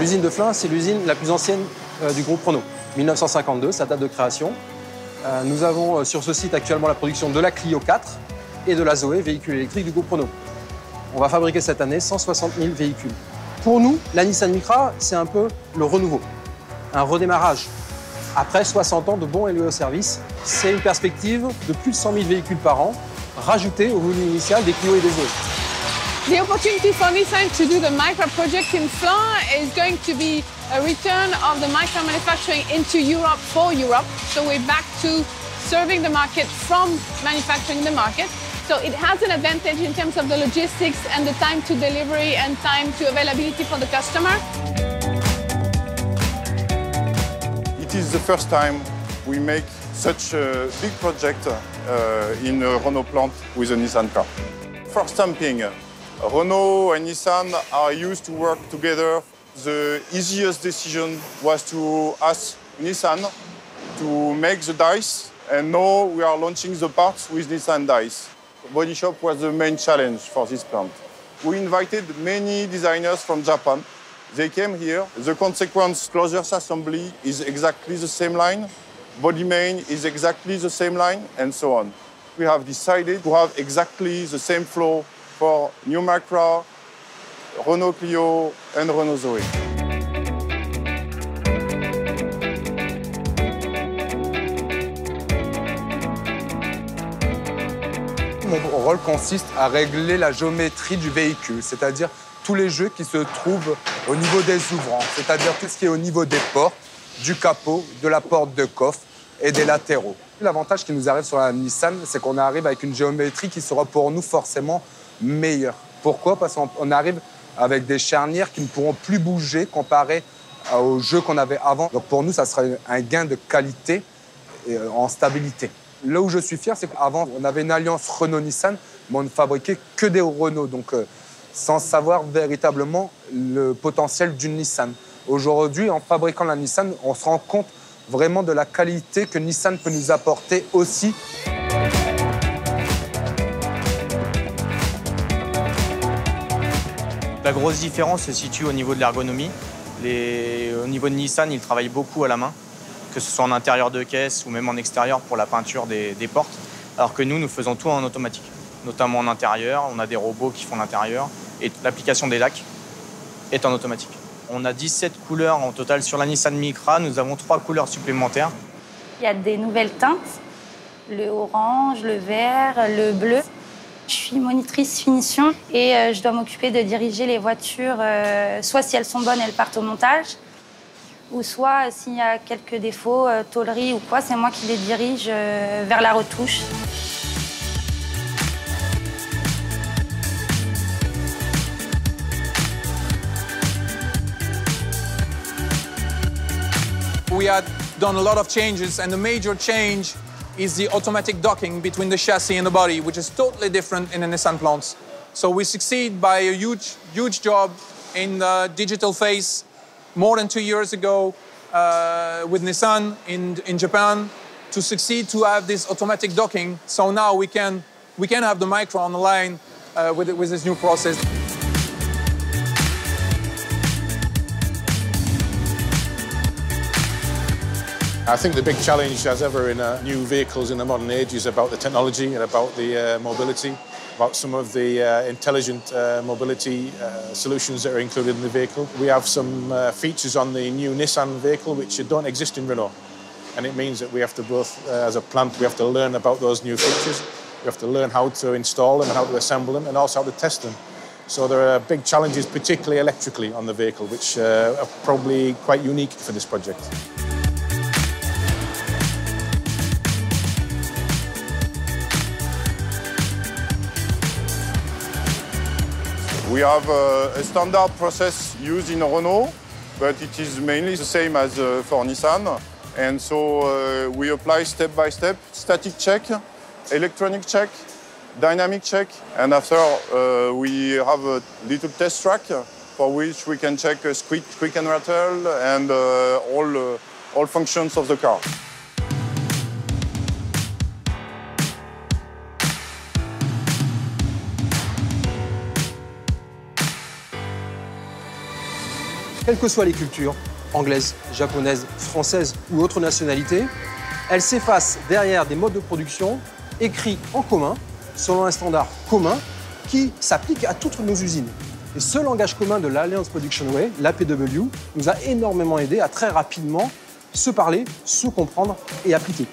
L'usine de Flins, c'est l'usine la plus ancienne du groupe Renault. 1952, sa date de création. Nous avons sur ce site actuellement la production de la Clio 4 et de la Zoé, véhicule électrique du groupe Renault. On va fabriquer cette année 160 000 véhicules. Pour nous, la Nissan Micra, c'est un peu le renouveau, un redémarrage. Après 60 ans de bons et loyaux services, c'est une perspective de plus de 100 000 véhicules par an, rajoutés au volume initial des Clio et des Zoé. The opportunity for Nissan to do the Micra project in Flins is going to be a return of the Micra manufacturing into Europe for Europe. So we're back to serving the market from manufacturing the market. So it has an advantage in terms of the logistics and the time to delivery and time to availability for the customer. It is the first time we make such a big project in a Renault plant with a Nissan car. For stamping, Renault and Nissan are used to work together. The easiest decision was to ask Nissan to make the dice, and now we are launching the parts with Nissan dice. Body shop was the main challenge for this plant. We invited many designers from Japan. They came here. The consequence closures assembly is exactly the same line. Body main is exactly the same line, and so on. We have decided to have exactly the same flow for new Micra, Renault Clio, and Renault Zoe. Mon rôle consiste à régler la géométrie du véhicule, c'est-à-dire tous les jeux qui se trouvent au niveau des ouvrants, c'est-à-dire tout ce qui est au niveau des portes, du capot, de la porte de coffre et des latéraux. L'avantage qui nous arrive sur la Nissan, c'est qu'on arrive avec une géométrie qui sera pour nous forcément meilleure. Pourquoi? Parce qu'on arrive avec des charnières qui ne pourront plus bouger comparé aux jeux qu'on avait avant. Donc pour nous, ça sera un gain de qualité et en stabilité. Là où je suis fier, c'est qu'avant, on avait une alliance Renault-Nissan, mais on ne fabriquait que des Renault, donc sans savoir véritablement le potentiel d'une Nissan. Aujourd'hui, en fabriquant la Nissan, on se rend compte vraiment de la qualité que Nissan peut nous apporter aussi. La grosse différence se situe au niveau de l'ergonomie. Au niveau de Nissan, ils travaillent beaucoup à la main, que ce soit en intérieur de caisse ou même en extérieur pour la peinture des portes, alors que nous faisons tout en automatique, notamment en intérieur. On a des robots qui font l'intérieur et l'application des lacs est en automatique. On a 17 couleurs en total sur la Nissan Micra. Nous avons 3 couleurs supplémentaires. Il y a des nouvelles teintes, le orange, le vert, le bleu. Je suis monitrice finition et je dois m'occuper de diriger les voitures, soit si elles sont bonnes, elles partent au montage, ou soit s'il y a quelques défauts, tôlerie ou quoi, c'est moi qui les dirige vers la retouche. We had done a lot of changes, and the major change is the automatic docking between the chassis and the body, which is totally different in the Nissan plants. So we succeed by a huge job in the digital phase more than 2 years ago with Nissan in Japan to succeed to have this automatic docking. So now we can have the Micra on the line with this new process. I think the big challenge, as ever in new vehicles in the modern age, is about the technology and about the mobility, about some of the intelligent mobility solutions that are included in the vehicle. We have some features on the new Nissan vehicle which don't exist in Renault. And it means that we have to both, as a plant, we have to learn about those new features. We have to learn how to install them and how to assemble them and also how to test them. So there are big challenges, particularly electrically, on the vehicle, which are probably quite unique for this project. We have a standard process used in Renault, but it is mainly the same as for Nissan. And so we apply step by step, static check, electronic check, dynamic check, and after we have a little test track for which we can check squeak and rattle and all functions of the car. quelles que soient les cultures, anglaises, japonaises, françaises ou autres nationalités, elles s'effacent derrière des modes de production écrits en commun, selon un standard commun qui s'applique à toutes nos usines. Et ce langage commun de l'Alliance Production Way, l'APW, nous a énormément aidé à très rapidement se parler, se comprendre et appliquer.